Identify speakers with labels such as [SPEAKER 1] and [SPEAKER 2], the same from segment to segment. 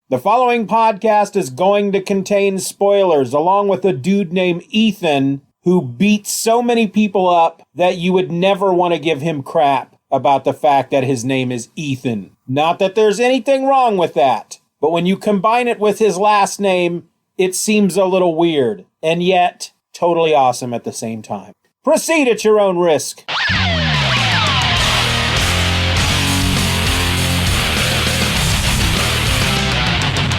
[SPEAKER 1] The following podcast is going to contain spoilers, along with a dude named Ethan who beats so many people up that you would never want to give him crap about the fact that his name is Ethan. Not that there's anything wrong with that, but when you combine it with his last name, it seems a little weird, and yet totally awesome at the same time. Proceed at your own risk.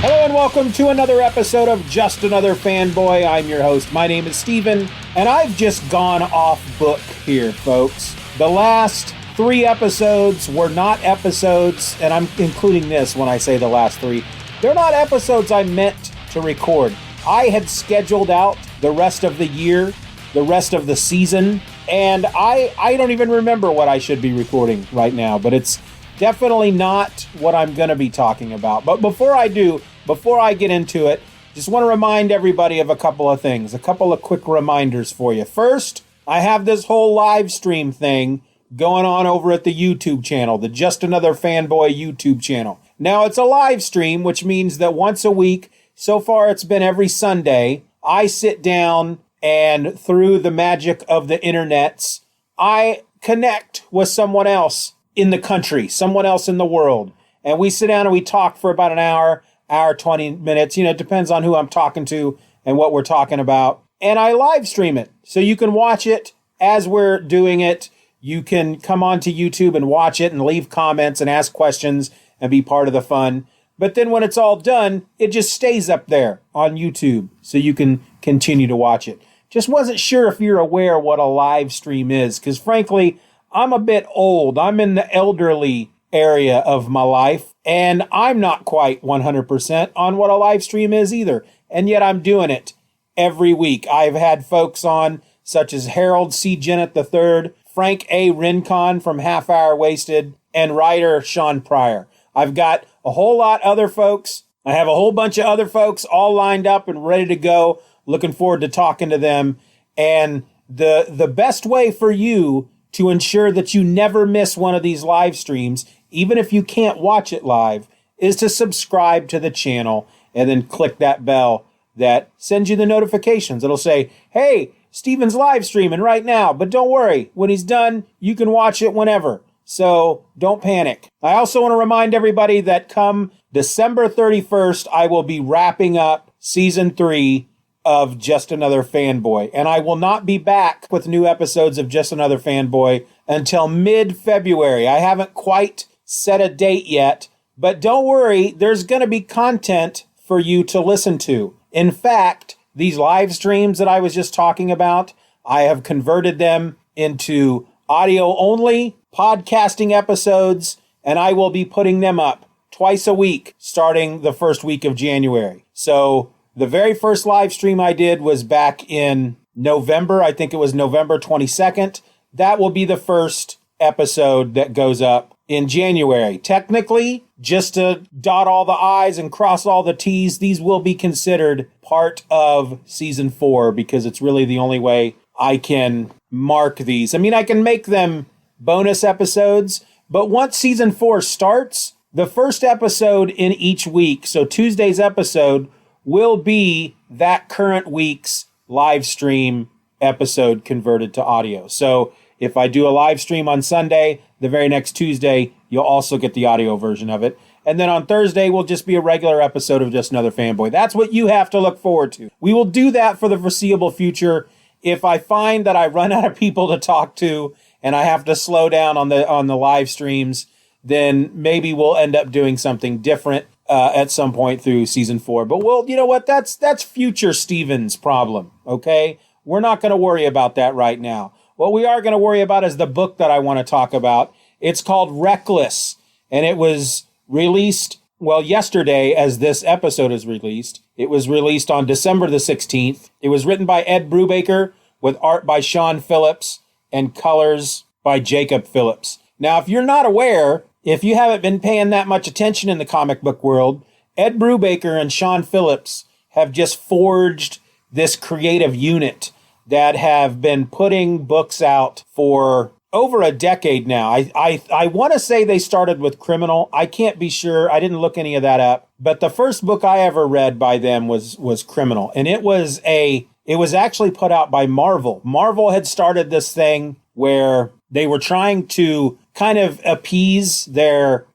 [SPEAKER 1] Hello and welcome to another episode of Just Another Fanboy. I'm your host. My name is Steven, and I've just gone off book here, folks. The last 3 episodes were not episodes, and I'm including this when I say the last 3. They're not episodes I meant to record. I had scheduled out the rest of the year, the rest of the season, and I don't even remember what I should be recording right now, but it's definitely not what I'm going to be talking about. But before I get into it, just want to remind everybody of a couple of things, a couple of quick reminders for you. First, I have this whole live stream thing going on over at the YouTube channel, the Just Another Fanboy YouTube channel. Now, it's a live stream, which means that once a week, so far it's been every Sunday, I sit down and through the magic of the internets, I connect with someone else in the country, someone else in the world. And we sit down and we talk for about an hour, 20 minutes. You know, it depends on who I'm talking to and what we're talking about. And I live stream it. So you can watch it as we're doing it. You can come onto YouTube and watch it and leave comments and ask questions and be part of the fun. But then when it's all done, it just stays up there on YouTube so you can continue to watch it. Just wasn't sure if you're aware what a live stream is, because frankly, I'm a bit old. I'm in the elderly area of my life, and I'm not quite 100% on what a live stream is either. And yet I'm doing it every week. I've had folks on such as Harold C. Jennett III, Frank A. Rincon from Half Hour Wasted, and writer Sean Pryor. I've got a whole lot other folks. I have a whole bunch of other folks all lined up and ready to go. Looking forward to talking to them. And the best way for you to ensure that you never miss one of these live streams, even if you can't watch it live, is to subscribe to the channel and then click that bell that sends you the notifications. It'll say, hey, Steven's live streaming right now, but don't worry, when he's done, you can watch it whenever. So don't panic. I also want to remind everybody that come December 31st, I will be wrapping up season 3 of Just Another Fanboy. And I will not be back with new episodes of Just Another Fanboy until mid-February. I haven't quite set a date yet, but don't worry, there's going to be content for you to listen to. In fact, these live streams that I was just talking about, I have converted them into audio-only podcasting episodes, and I will be putting them up twice a week starting the first week of January. So the very first live stream I did was back in November. I think it was November 22nd. That will be the first episode that goes up in January. Technically, just to dot all the I's and cross all the T's, these will be considered part of season 4 because it's really the only way I can mark these. I mean, I can make them bonus episodes, but once season 4 starts, the first episode in each week, so Tuesday's episode, will be that current week's live stream episode converted to audio. So if I do a live stream on Sunday, the very next Tuesday, you'll also get the audio version of it. And then on Thursday will just be a regular episode of Just Another Fanboy. That's what you have to look forward to. We will do that for the foreseeable future. If I find that I run out of people to talk to and I have to slow down on the live streams, then maybe we'll end up doing something different at some point through season 4. But you know what? That's future Steven's problem, okay? We're not going to worry about that right now. What we are going to worry about is the book that I want to talk about. It's called Reckless, and it was released, yesterday as this episode is released. It was released on December the 16th. It was written by Ed Brubaker with art by Jacob Phillips and colors by Jacob Phillips. Now, if you're not aware, if you haven't been paying that much attention in the comic book world, Ed Brubaker and Jacob Phillips have just forged this creative unit that have been putting books out for over a decade now. I want to say they started with Criminal. I can't be sure. I didn't look any of that up. But the first book I ever read by them was Criminal, and it was actually put out by Marvel. Marvel had started this thing where they were trying to kind of appease their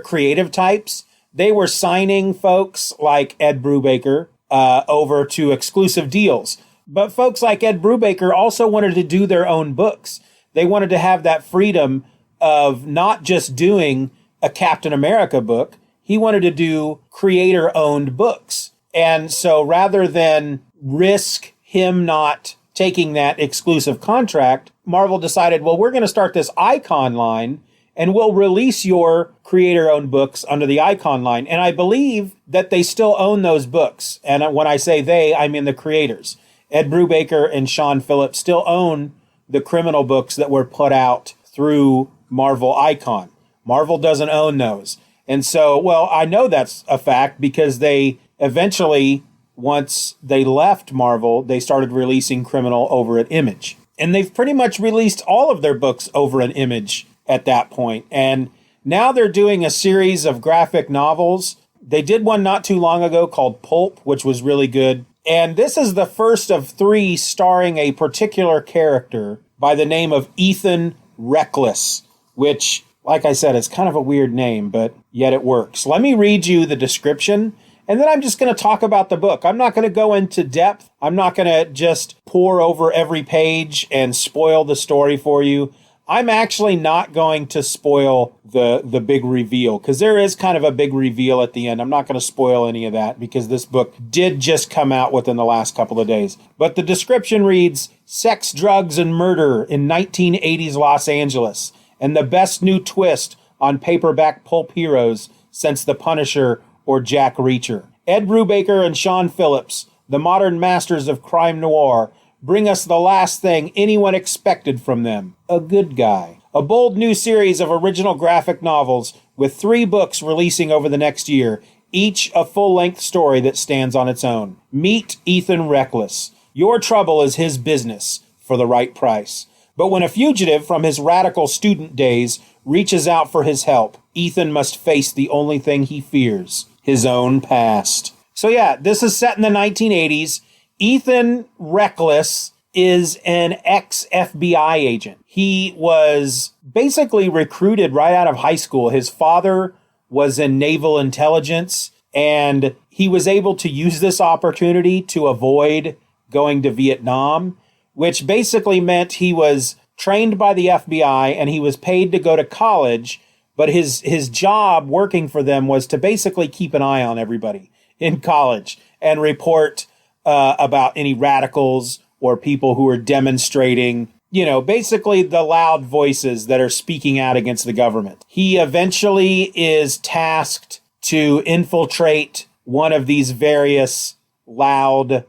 [SPEAKER 1] creative types. They were signing folks like Ed Brubaker over to exclusive deals. But folks like Ed Brubaker also wanted to do their own books. They wanted to have that freedom of not just doing a Captain America book. He wanted to do creator-owned books. And so rather than risk him not taking that exclusive contract, Marvel decided, well, we're going to start this Icon line, and we'll release your creator-owned books under the Icon line. And I believe that they still own those books. And when I say they, I mean the creators. Ed Brubaker and Sean Phillips still own the Criminal books that were put out through Marvel Icon. Marvel doesn't own those. And so, well, I know that's a fact because they eventually, once they left Marvel, they started releasing Criminal over at Image. And they've pretty much released all of their books over at Image at that point. And now they're doing a series of graphic novels. They did one not too long ago called Pulp, which was really good. And this is the first of 3 starring a particular character by the name of Ethan Reckless, which, like I said, is kind of a weird name, but yet it works. Let me read you the description, and then I'm just going to talk about the book. I'm not going to go into depth. I'm not going to just pour over every page and spoil the story for you. I'm actually not going to spoil the big reveal, because there is kind of a big reveal at the end. I'm not going to spoil any of that because this book did just come out within the last couple of days. But the description reads, sex, drugs, and murder in 1980s Los Angeles, and the best new twist on paperback pulp heroes since The Punisher or Jack Reacher. Ed Brubaker and Sean Phillips, the modern masters of crime noir, bring us the last thing anyone expected from them, a good guy. A bold new series of original graphic novels with 3 books releasing over the next year, each a full-length story that stands on its own. Meet Ethan Reckless. Your trouble is his business for the right price. But when a fugitive from his radical student days reaches out for his help, Ethan must face the only thing he fears, his own past. So yeah, this is set in the 1980s. Ethan Reckless is an ex-FBI agent. He was basically recruited right out of high school. His father was in naval intelligence, and he was able to use this opportunity to avoid going to Vietnam, which basically meant he was trained by the FBI and he was paid to go to college, but his job working for them was to basically keep an eye on everybody in college and report about any radicals or people who are demonstrating, basically the loud voices that are speaking out against the government. He eventually is tasked to infiltrate one of these various loud,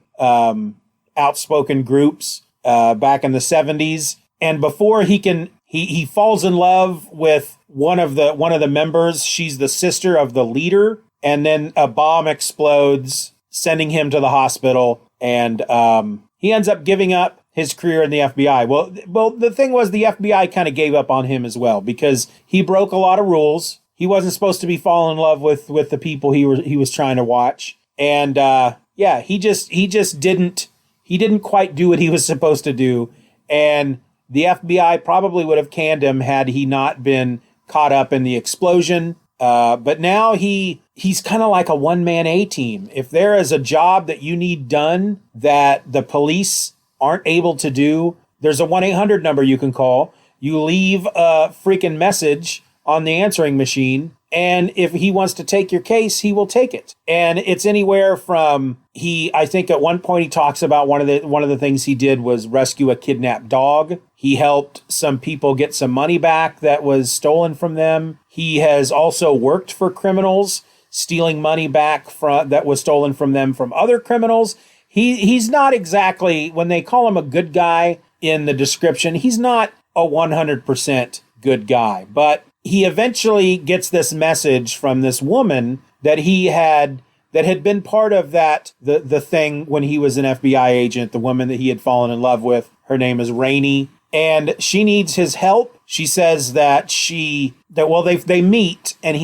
[SPEAKER 1] outspoken groups back in the 70s. And before he falls in love with one of the members. She's the sister of the leader. And then a bomb explodes, sending him to the hospital, and he ends up giving up his career in the FBI. Well, the thing was, the FBI kind of gave up on him as well because he broke a lot of rules. He wasn't supposed to be falling in love with the people he was trying to watch, and he just didn't quite do what he was supposed to do, and the FBI probably would have canned him had he not been caught up in the explosion. But now he's kind of like a one-man A-team. If there is a job that you need done that the police aren't able to do, there's a 1-800 number you can call. You leave a freaking message on the answering machine, and if he wants to take your case, he will take it. And it's anywhere from I think at one point he talks about one of the things he did was rescue a kidnapped dog. He helped some people get some money back that was stolen from them. He has also worked for criminals, stealing money back that was stolen from them from other criminals. He's not exactly, when they call him a good guy in the description, he's not a 100% good guy. But he eventually gets this message from this woman that had been part of the thing when he was an FBI agent, the woman that he had fallen in love with. Her name is Rainey, and she needs his help. She says that they meet, and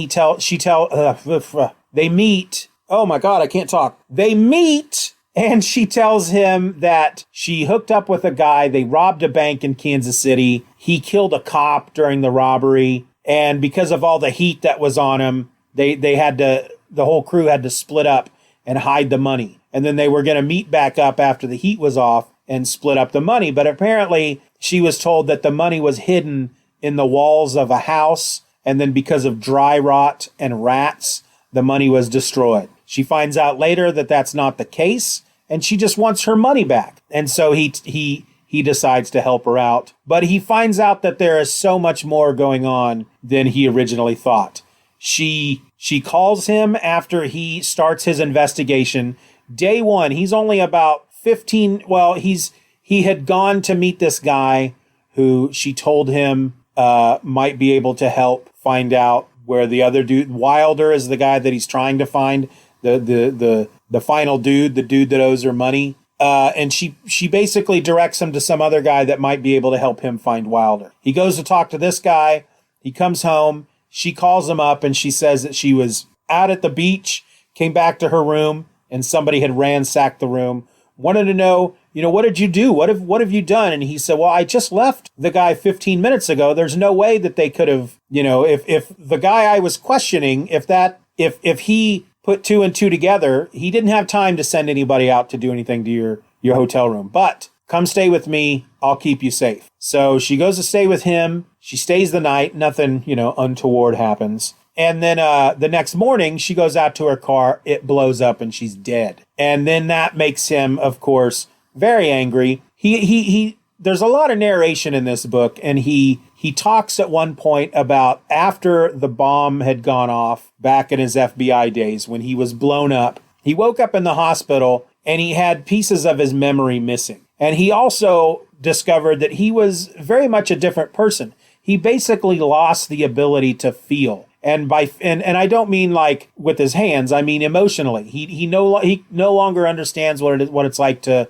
[SPEAKER 1] They meet. Oh my God, I can't talk. They meet, and she tells him that she hooked up with a guy. They robbed a bank in Kansas City. He killed a cop during the robbery. And because of all the heat that was on him, they had to, the whole crew had to split up and hide the money. And then they were going to meet back up after the heat was off and split up the money. But apparently she was told that the money was hidden in the walls of a house. And then because of dry rot and rats, the money was destroyed. She finds out later that that's not the case, and she just wants her money back. And so he decides to help her out. But he finds out that there is so much more going on than he originally thought. She calls him after he starts his investigation. Day one, he's only about 15. Well, he had gone to meet this guy who she told him might be able to help find out where the other dude, Wilder is the guy that he's trying to find, the final dude, the dude that owes her money. And she basically directs him to some other guy that might be able to help him find Wilder. He goes to talk to this guy. He comes home. She calls him up and she says that she was out at the beach, came back to her room, and somebody had ransacked the room. Wanted to know, what did you do? What have you done? And he said, well, I just left the guy 15 minutes ago. There's no way that they could have, if the guy I was questioning, if he put two and two together, he didn't have time to send anybody out to do anything to your hotel room. But come stay with me. I'll keep you safe. So she goes to stay with him. She stays the night. Nothing, untoward happens. And then the next morning, she goes out to her car. It blows up and she's dead. And then that makes him, of course, very angry. He there's a lot of narration in this book, and he talks at one point about after the bomb had gone off back in his FBI days when he was blown up. He woke up in the hospital and he had pieces of his memory missing. And he also discovered that he was very much a different person. He basically lost the ability to feel. And and I don't mean like with his hands, I mean emotionally. He no longer understands what it's like to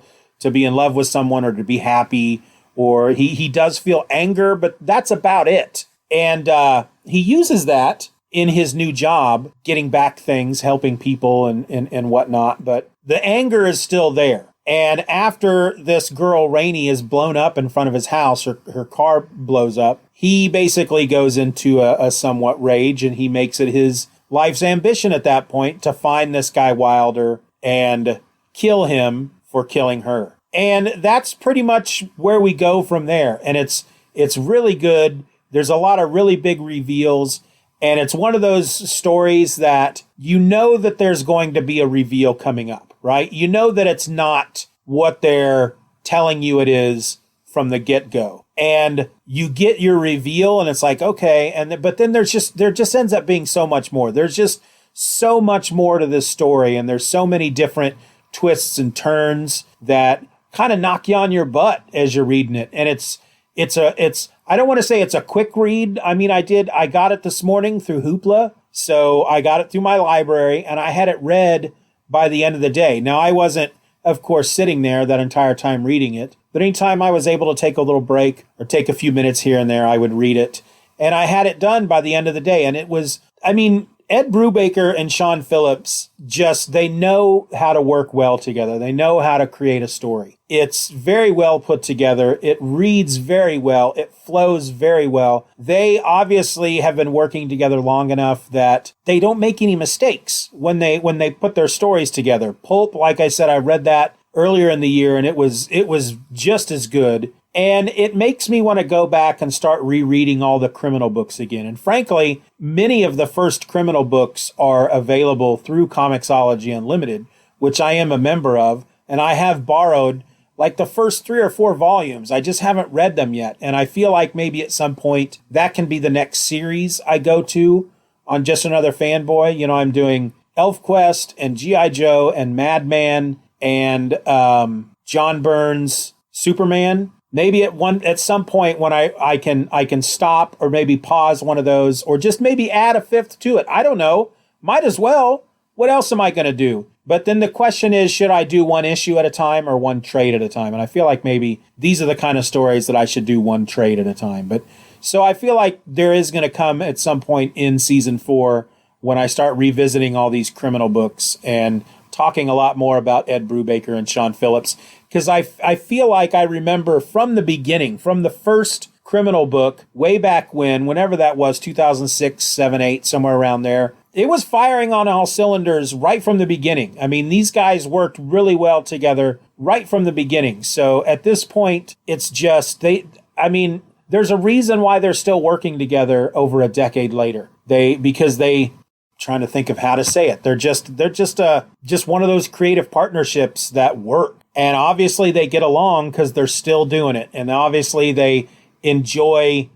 [SPEAKER 1] be in love with someone or to be happy, or he does feel anger, but that's about it. And he uses that in his new job, getting back things, helping people and whatnot, but the anger is still there. And after this girl, Rainey, is blown up in front of his house, her car blows up, he basically goes into a somewhat rage, and he makes it his life's ambition at that point to find this guy Wilder and kill him for killing her. And that's pretty much where we go from there. And it's really good. There's a lot of really big reveals. And it's one of those stories that that there's going to be a reveal coming up, right? That it's not what they're telling you it is from the get-go. And you get your reveal and it's like, okay. But then there just ends up being so much more. There's just so much more to this story. And there's so many different twists and turns that kind of knock you on your butt as you're reading it. And it's I don't want to say it's a quick read. I mean, I got it this morning through Hoopla. So I got it through my library and I had it read by the end of the day. Now, I wasn't, of course, sitting there that entire time reading it, but anytime I was able to take a little break or take a few minutes here and there, I would read it. And I had it done by the end of the day. And it was, Ed Brubaker and Sean Phillips, they know how to work well together. They know how to create a story. It's very well put together. It reads very well. It flows very well. They obviously have been working together long enough that they don't make any mistakes when they put their stories together. Pulp, like I said, I read that earlier in the year, and it was just as good. And it makes me want to go back and start rereading all the criminal books again. And frankly, many of the first criminal books are available through Comixology Unlimited, which I am a member of. And I have borrowed like the first 3 or 4 volumes. I just haven't read them yet. And I feel like maybe at some point that can be the next series I go to on Just Another Fanboy. I'm doing ElfQuest and G.I. Joe and Madman and John Burns' Superman. Maybe at some point when I can stop or maybe pause one of those or just maybe add a 5th to it. I don't know. Might as well. What else am I going to do? But then the question is, should I do one issue at a time or one trade at a time? And I feel like maybe these are the kind of stories that I should do one trade at a time. But so I feel like there is going to come at some point in season 4 when I start revisiting all these criminal books and talking a lot more about Ed Brubaker and Sean Phillips, because I feel like I remember from the beginning, from the first criminal book, way back whenever that was, 2006, 7, 8, somewhere around there, it was firing on all cylinders right from the beginning. I mean, these guys worked really well together right from the beginning. So at this point, it's just, there's a reason why they're still working together over a decade later. Trying to think of how to say it. They're just one of those creative partnerships that work. And obviously they get along because they're still doing it. And obviously they enjoy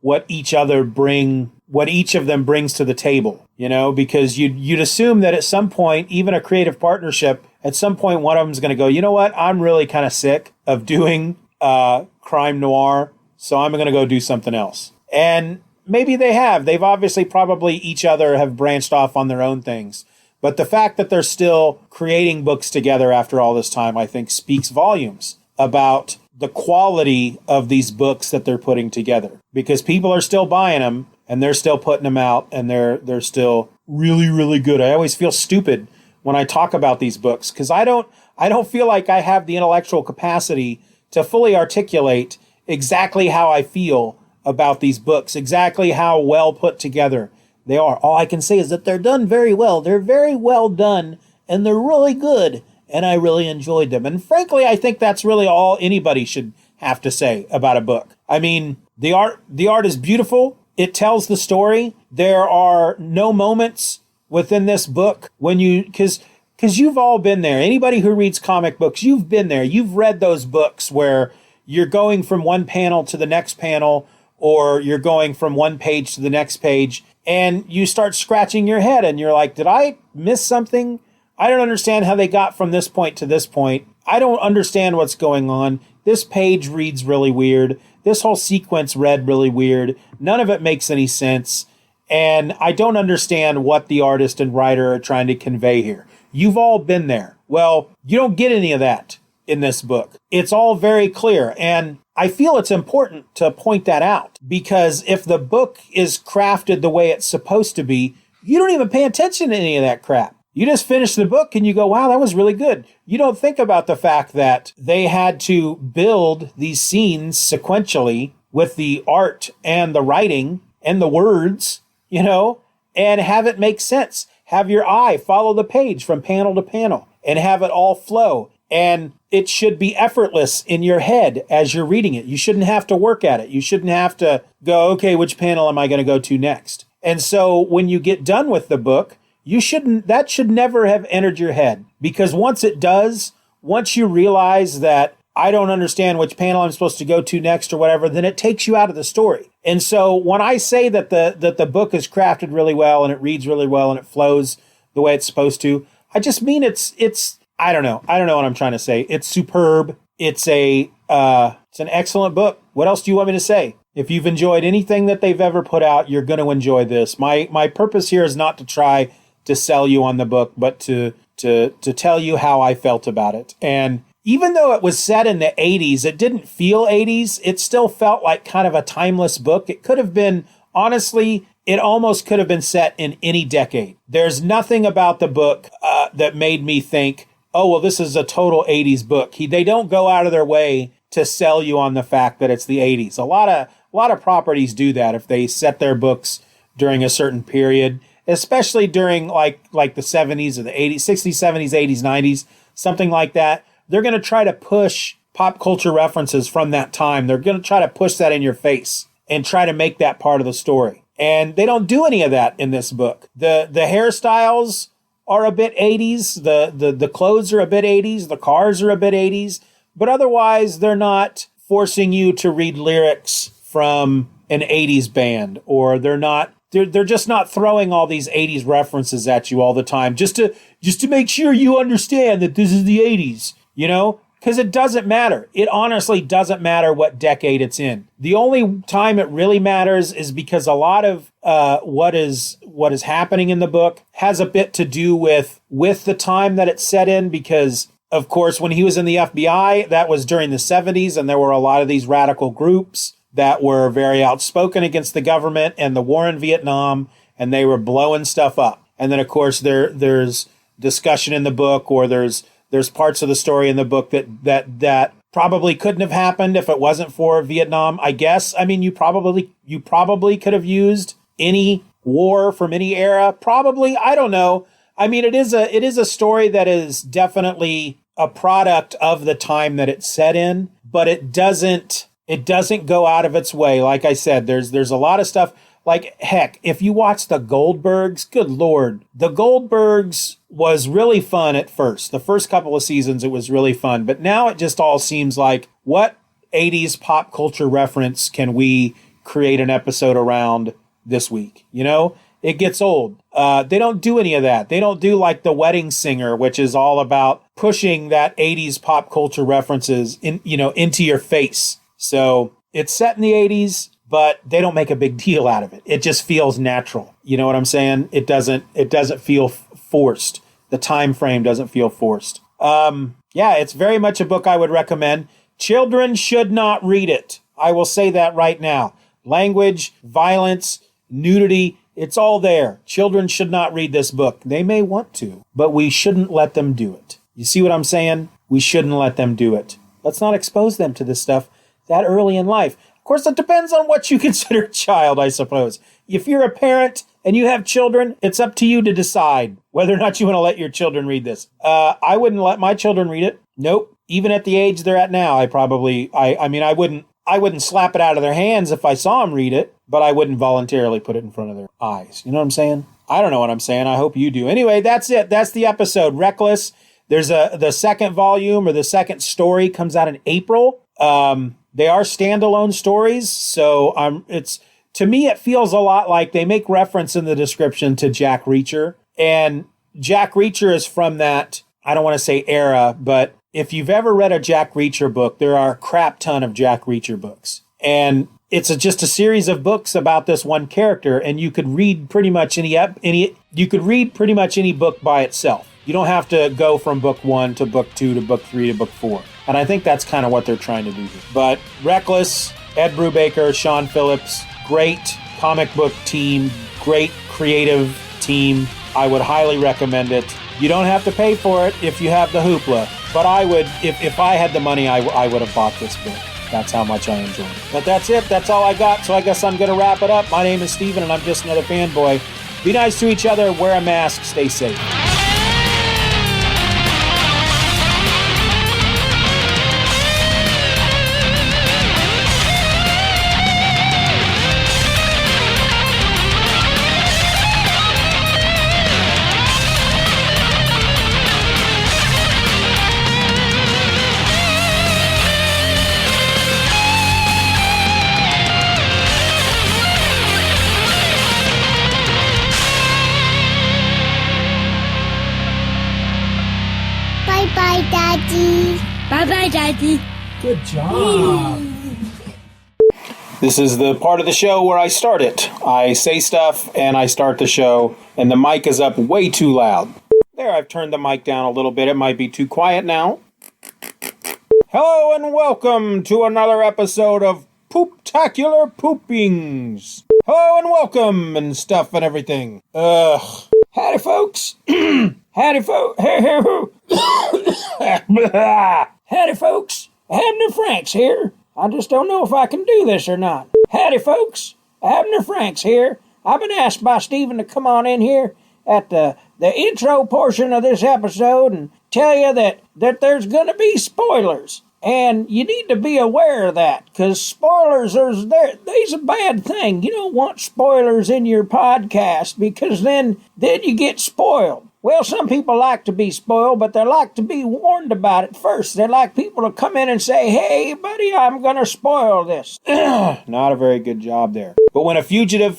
[SPEAKER 1] what each of them brings to the table, because you'd assume that at some point, even a creative partnership, at some point one of them's going to go, you know what, I'm really kind of sick of doing crime noir, so I'm going to go do something else. And maybe they have. They've obviously probably each other have branched off on their own things. But the fact that they're still creating books together after all this time, I think speaks volumes about the quality of these books that they're putting together, because people are still buying them and they're still putting them out, and they're still really, really good. I always feel stupid when I talk about these books because I don't feel like I have the intellectual capacity to fully articulate exactly how I feel about these books, exactly how well put together they are. All I can say is that they're done very well. They're very well done, and they're really good, and I really enjoyed them. And frankly, I think that's really all anybody should have to say about a book. I mean, the art is beautiful. It tells the story. There are no moments within this book because you've all been there. Anybody who reads comic books, you've been there. You've read those books where you're going from one panel to the next panel, or you're going from one page to the next page, and you start scratching your head and you're like, did I miss something? I don't understand how they got from this point to this point. I don't understand what's going on. This page reads really weird. This whole sequence read really weird. None of it makes any sense. And I don't understand what the artist and writer are trying to convey here. You've all been there. Well, you don't get any of that in this book. It's all very clear. And I feel it's important to point that out, because if the book is crafted the way it's supposed to be, you don't even pay attention to any of that crap. You just finish the book and you go, wow, that was really good. You don't think about the fact that they had to build these scenes sequentially with the art and the writing and the words, and have it make sense. Have your eye follow the page from panel to panel and have it all flow. And it should be effortless in your head as you're reading it. You shouldn't have to work at it. You shouldn't have to go, okay, which panel am I going to go to next? And so when you get done with the book, that should never have entered your head, because once it does, once you realize that I don't understand which panel I'm supposed to go to next or whatever, then it takes you out of the story. And so when I say that the book is crafted really well and it reads really well and it flows the way it's supposed to, I just mean it's I don't know what I'm trying to say. It's superb. It's an excellent book. What else do you want me to say? If you've enjoyed anything that they've ever put out, you're going to enjoy this. My purpose here is not to try to sell you on the book, but to tell you how I felt about it. And even though it was set in the 80s, it didn't feel 80s. It still felt like kind of a timeless book. It could have been, honestly, it almost could have been set in any decade. There's nothing about the book that made me think, oh, well, this is a total 80s book. They don't go out of their way to sell you on the fact that it's the 80s. A lot of properties do that if they set their books during a certain period, especially during like the 70s or the 80s, 60s, 70s, 80s, 90s, something like that. They're going to try to push pop culture references from that time. They're going to try to push that in your face and try to make that part of the story. And they don't do any of that in this book. The hairstyles are a bit 80s. The clothes are a bit 80s. The cars are a bit 80s. But otherwise, they're not forcing you to read lyrics from an 80s band, or they're just not throwing all these 80s references at you all the time just to make sure you understand that this is the 80s, because it doesn't matter. It honestly doesn't matter what decade it's in. The only time it really matters is because a lot of what is happening in the book has a bit to do with the time that it's set in, because of course, when he was in the FBI, that was during the 70s, and there were a lot of these radical groups that were very outspoken against the government and the war in Vietnam and they were blowing stuff up. And then, of course, there's discussion in the book, or there's parts of the story in the book that probably couldn't have happened if it wasn't for Vietnam, I guess. I mean, you probably could have used any war from any era. Probably. I don't know. I mean, it is a story that is definitely a product of the time that it's set in, but it doesn't go out of its way. Like I said, there's a lot of stuff. Like, heck, if you watch the Goldbergs, good Lord, the Goldbergs was really fun at first. The first couple of seasons, it was really fun. But now it just all seems like, what 80s pop culture reference can we create an episode around this week? You know, it gets old. They don't do any of that. They don't do like The Wedding Singer, which is all about pushing that 80s pop culture references into your face. So it's set in the 80s, but they don't make a big deal out of it. It just feels natural. You know what I'm saying? It doesn't feel forced. The time frame doesn't feel forced. Yeah, it's very much a book I would recommend. Children should not read it. I will say that right now. Language, violence, nudity, it's all there. Children should not read this book. They may want to, but we shouldn't let them do it. You see what I'm saying? We shouldn't let them do it. Let's not expose them to this stuff that early in life. Of course, it depends on what you consider a child, I suppose. If you're a parent and you have children, it's up to you to decide whether or not you want to let your children read this. I wouldn't let my children read it. Nope. Even at the age they're at now, I wouldn't slap it out of their hands if I saw them read it, but I wouldn't voluntarily put it in front of their eyes. You know what I'm saying? I don't know what I'm saying. I hope you do. Anyway, that's it. That's the episode. Reckless. There's the second volume, or the second story, comes out in April. They are standalone stories, so to me it feels a lot like they make reference in the description to Jack Reacher, and Jack Reacher is from that, I don't want to say era, but if you've ever read a Jack Reacher book, there are a crap ton of Jack Reacher books, and it's just a series of books about this one character, and you could read pretty much any book by itself. You don't have to go from book 1 to book 2 to book 3 to book 4. And I think that's kind of what they're trying to do here. But Reckless, Ed Brubaker, Sean Phillips, great comic book team, great creative team. I would highly recommend it. You don't have to pay for it if you have the hoopla. But I would, if I had the money, I would have bought this book. That's how much I enjoy it. But that's it. That's all I got. So I guess I'm going to wrap it up. My name is Steven, and I'm just another fanboy. Be nice to each other. Wear a mask. Stay safe.
[SPEAKER 2] Bye-bye, Daddy.
[SPEAKER 3] Bye-bye, Daddy.
[SPEAKER 1] Good job. This is the part of the show where I start it. I say stuff and I start the show, and the mic is up way too loud. There, I've turned the mic down a little bit. It might be too quiet now. Hello and welcome to another episode of Pooptacular Poopings. Hello and welcome and stuff and everything. Howdy, folks. Howdy, folks. Howdy, folks. Abner Franks here. I just don't know if I can do this or not. Howdy, folks. Abner Franks here. I've been asked by Steven to come on in here at the intro portion of this episode and tell you that there's going to be spoilers. And you need to be aware of that, because spoilers they's a bad thing. You don't want spoilers in your podcast, because then you get spoiled. Well, some people like to be spoiled, but they like to be warned about it first. They like people to come in and say, "Hey, buddy, I'm going to spoil this." Not a very good job there. But when a fugitive